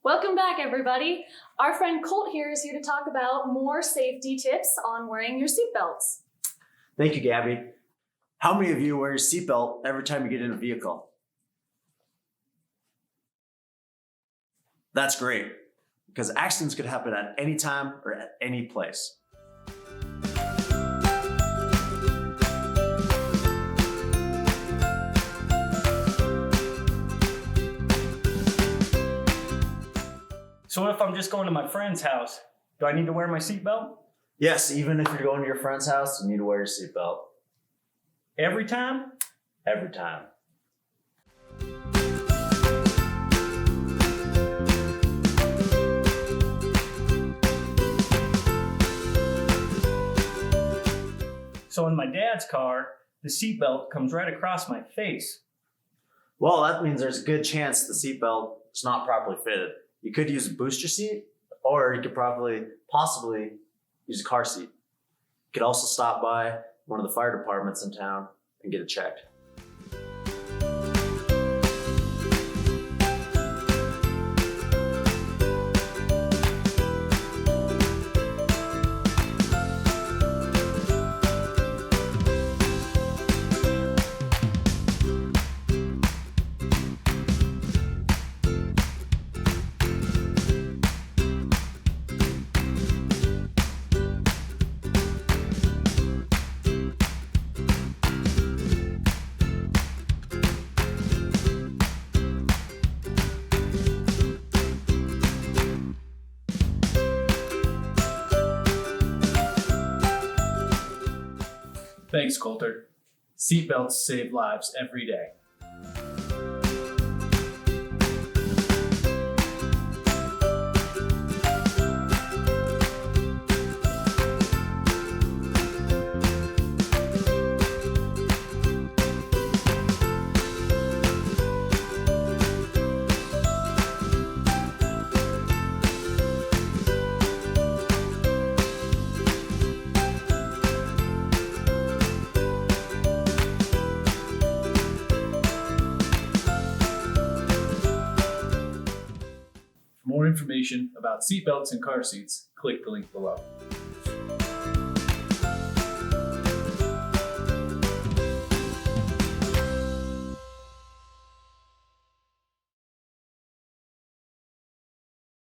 Welcome back, everybody. Our friend Colt here is here to talk about more safety tips on wearing your seatbelts. Thank you, Gabby. How many of you wear your seatbelt every time you get in a vehicle? That's great, because accidents could happen at any time or at any place. So what if I'm just going to my friend's house? Do I need to wear my seatbelt? Yes, even if you're going to your friend's house, you need to wear your seatbelt. Every time? Every time. So in my dad's car, the seatbelt comes right across my face. Well, that means there's a good chance the seatbelt is not properly fitted. You could use a booster seat, or you could possibly use a car seat. You could also stop by one of the fire departments in town and get it checked. Thanks, Coulter. Seatbelts save lives every day. For more information about seatbelts and car seats, click the link below.